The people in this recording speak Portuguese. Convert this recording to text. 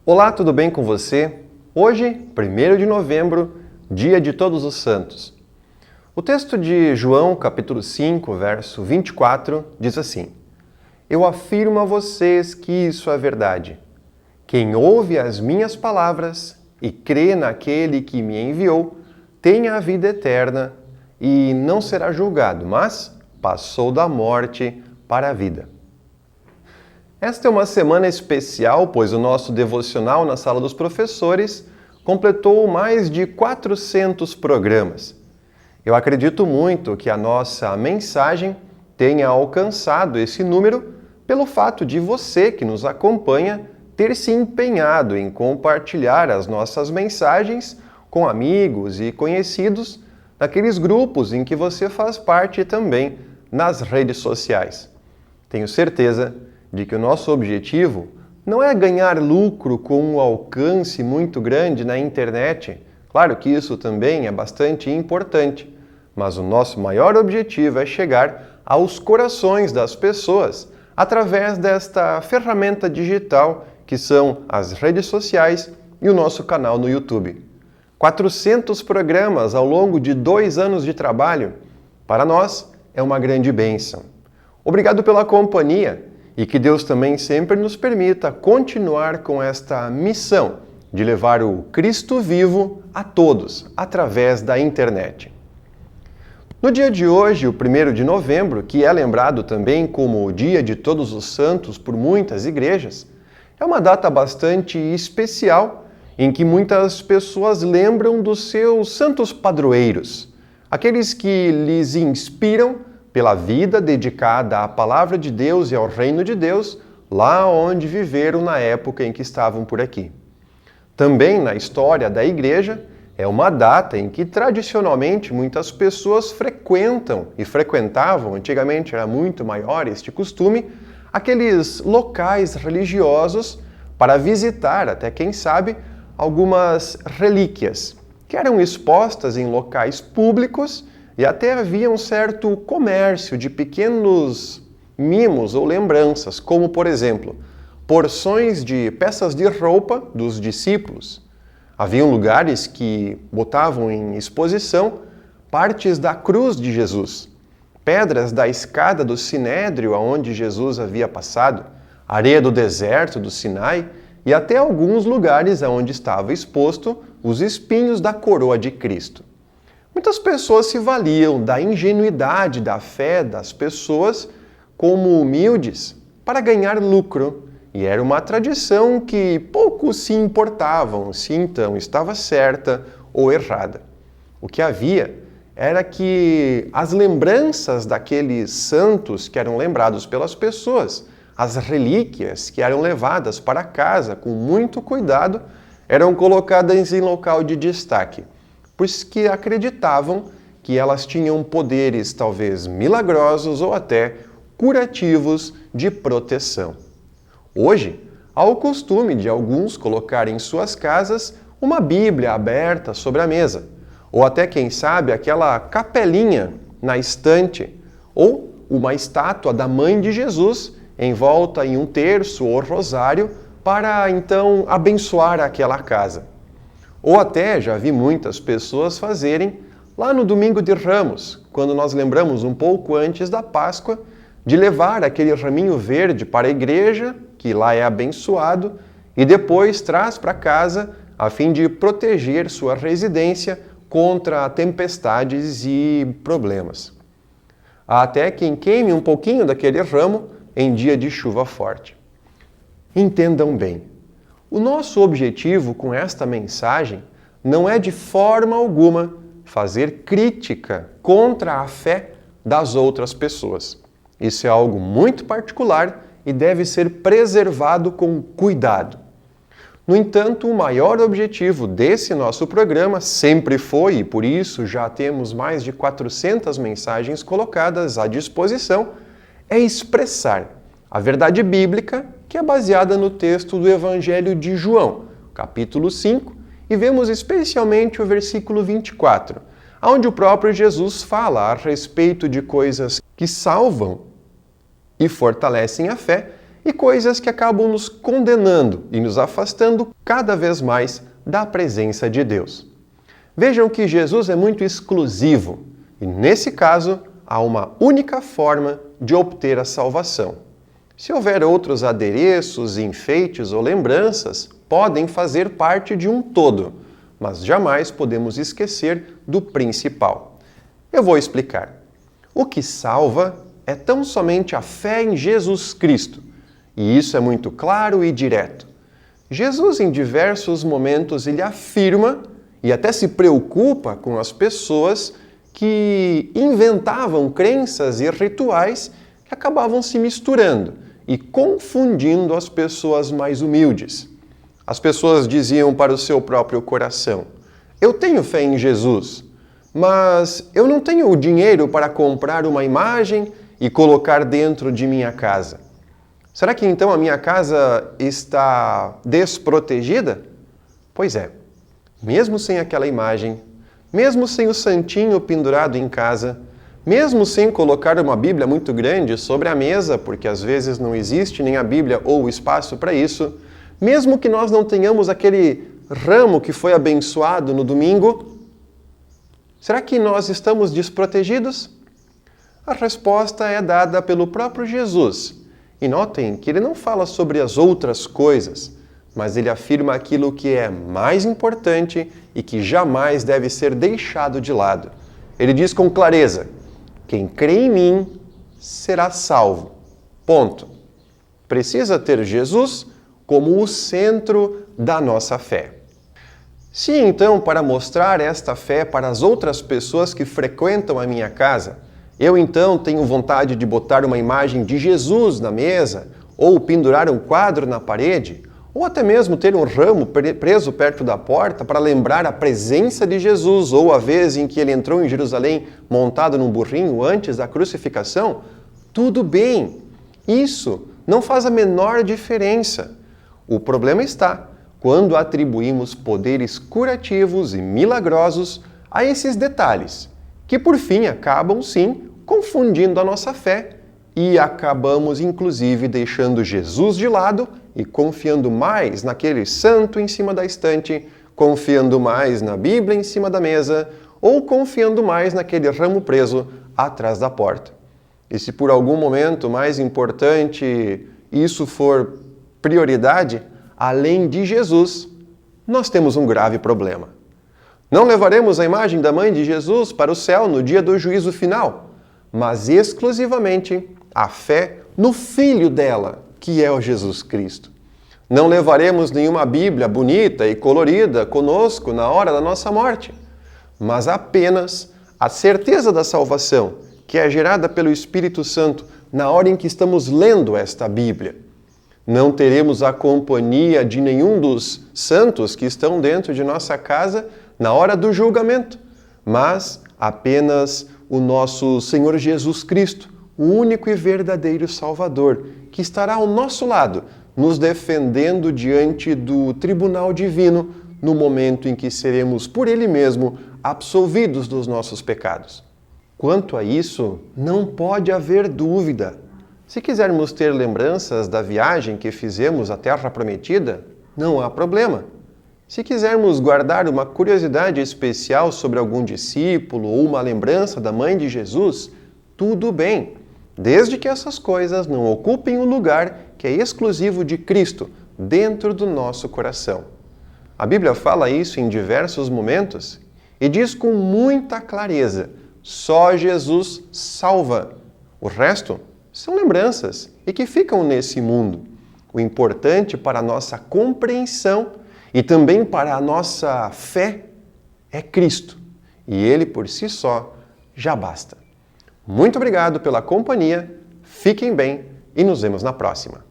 Olá, tudo bem com você? Hoje, 1º de novembro, dia de Todos os Santos. O texto de João, capítulo 5, verso 24, diz assim: Eu afirmo a vocês que isso é verdade. Quem ouve as minhas palavras e crê naquele que me enviou, tem a vida eterna e não será julgado, mas passou da morte para a vida. Esta é uma semana especial, pois o nosso devocional na Sala dos Professores completou mais de 400 programas. Eu acredito muito que a nossa mensagem tenha alcançado esse número pelo fato de você que nos acompanha ter se empenhado em compartilhar as nossas mensagens com amigos e conhecidos naqueles grupos em que você faz parte também nas redes sociais. Tenho certeza de que o nosso objetivo não é ganhar lucro com um alcance muito grande na internet. Claro que isso também é bastante importante, mas o nosso maior objetivo é chegar aos corações das pessoas através desta ferramenta digital que são as redes sociais e o nosso canal no YouTube. 400 programas ao longo de 2 anos de trabalho, para nós é uma grande bênção. Obrigado pela companhia. E que Deus também sempre nos permita continuar com esta missão de levar o Cristo vivo a todos, através da internet. No dia de hoje, o 1º de novembro, que é lembrado também como o Dia de Todos os Santos por muitas igrejas, é uma data bastante especial em que muitas pessoas lembram dos seus santos padroeiros, aqueles que lhes inspiram pela vida dedicada à Palavra de Deus e ao Reino de Deus, lá onde viveram na época em que estavam por aqui. Também na história da Igreja, é uma data em que tradicionalmente muitas pessoas frequentam e frequentavam, antigamente era muito maior este costume, aqueles locais religiosos para visitar, até quem sabe, algumas relíquias que eram expostas em locais públicos. E até havia um certo comércio de pequenos mimos ou lembranças, como, por exemplo, porções de peças de roupa dos discípulos. Haviam lugares que botavam em exposição partes da cruz de Jesus, pedras da escada do Sinédrio aonde Jesus havia passado, areia do deserto do Sinai e até alguns lugares aonde estava exposto os espinhos da coroa de Cristo. Muitas pessoas se valiam da ingenuidade da fé das pessoas como humildes para ganhar lucro, e era uma tradição que poucos se importavam se então estava certa ou errada. O que havia era que as lembranças daqueles santos que eram lembrados pelas pessoas, as relíquias que eram levadas para casa com muito cuidado, eram colocadas em local de destaque, pois que acreditavam que elas tinham poderes talvez milagrosos ou até curativos de proteção. Hoje, há o costume de alguns colocar em suas casas uma Bíblia aberta sobre a mesa, ou até, quem sabe, aquela capelinha na estante, ou uma estátua da Mãe de Jesus envolta em um terço ou rosário para, então, abençoar aquela casa. Ou até já vi muitas pessoas fazerem lá no Domingo de Ramos, quando nós lembramos um pouco antes da Páscoa, de levar aquele raminho verde para a igreja, que lá é abençoado, e depois traz para casa a fim de proteger sua residência contra tempestades e problemas. Há até quem queime um pouquinho daquele ramo em dia de chuva forte. Entendam bem. O nosso objetivo com esta mensagem não é de forma alguma fazer crítica contra a fé das outras pessoas. Isso é algo muito particular e deve ser preservado com cuidado. No entanto, o maior objetivo desse nosso programa sempre foi, e por isso já temos mais de 400 mensagens colocadas à disposição, é expressar a verdade bíblica que é baseada no texto do Evangelho de João, capítulo 5, e vemos especialmente o versículo 24, onde o próprio Jesus fala a respeito de coisas que salvam e fortalecem a fé, e coisas que acabam nos condenando e nos afastando cada vez mais da presença de Deus. Vejam que Jesus é muito exclusivo e, nesse caso, há uma única forma de obter a salvação. Se houver outros adereços, enfeites ou lembranças, podem fazer parte de um todo, mas jamais podemos esquecer do principal. Eu vou explicar. O que salva é tão somente a fé em Jesus Cristo, e isso é muito claro e direto. Jesus, em diversos momentos, ele afirma e até se preocupa com as pessoas que inventavam crenças e rituais que acabavam se misturando e confundindo as pessoas mais humildes. As pessoas diziam para o seu próprio coração: eu tenho fé em Jesus, mas eu não tenho o dinheiro para comprar uma imagem e colocar dentro de minha casa. Será que então a minha casa está desprotegida? Pois é, mesmo sem aquela imagem, mesmo sem o santinho pendurado em casa, mesmo sem colocar uma Bíblia muito grande sobre a mesa, porque às vezes não existe nem a Bíblia ou o espaço para isso, mesmo que nós não tenhamos aquele ramo que foi abençoado no domingo, será que nós estamos desprotegidos? A resposta é dada pelo próprio Jesus. E notem que ele não fala sobre as outras coisas, mas ele afirma aquilo que é mais importante e que jamais deve ser deixado de lado. Ele diz com clareza: quem crê em mim será salvo. Ponto. Precisa ter Jesus como o centro da nossa fé. Se então, para mostrar esta fé para as outras pessoas que frequentam a minha casa, eu então tenho vontade de botar uma imagem de Jesus na mesa, ou pendurar um quadro na parede, ou até mesmo ter um ramo preso perto da porta para lembrar a presença de Jesus, ou a vez em que ele entrou em Jerusalém montado num burrinho antes da crucificação, tudo bem. Isso não faz a menor diferença. O problema está quando atribuímos poderes curativos e milagrosos a esses detalhes, que por fim acabam, sim, confundindo a nossa fé e acabamos, inclusive, deixando Jesus de lado e confiando mais naquele santo em cima da estante, confiando mais na Bíblia em cima da mesa ou confiando mais naquele ramo preso atrás da porta. E se por algum momento mais importante isso for prioridade, além de Jesus, nós temos um grave problema. Não levaremos a imagem da mãe de Jesus para o céu no dia do juízo final, mas exclusivamente a fé no Filho dela, que é o Jesus Cristo. Não levaremos nenhuma Bíblia bonita e colorida conosco na hora da nossa morte, mas apenas a certeza da salvação, que é gerada pelo Espírito Santo na hora em que estamos lendo esta Bíblia. Não teremos a companhia de nenhum dos santos que estão dentro de nossa casa na hora do julgamento, mas apenas o nosso Senhor Jesus Cristo, o único e verdadeiro Salvador, que estará ao nosso lado, nos defendendo diante do tribunal divino no momento em que seremos por Ele mesmo absolvidos dos nossos pecados. Quanto a isso, não pode haver dúvida. Se quisermos ter lembranças da viagem que fizemos à Terra Prometida, não há problema. Se quisermos guardar uma curiosidade especial sobre algum discípulo ou uma lembrança da mãe de Jesus, tudo bem, desde que essas coisas não ocupem o lugar que é exclusivo de Cristo dentro do nosso coração. A Bíblia fala isso em diversos momentos e diz com muita clareza: só Jesus salva. O resto são lembranças e que ficam nesse mundo. O importante para a nossa compreensão e também para a nossa fé é Cristo. E Ele por si só já basta. Muito obrigado pela companhia, fiquem bem e nos vemos na próxima.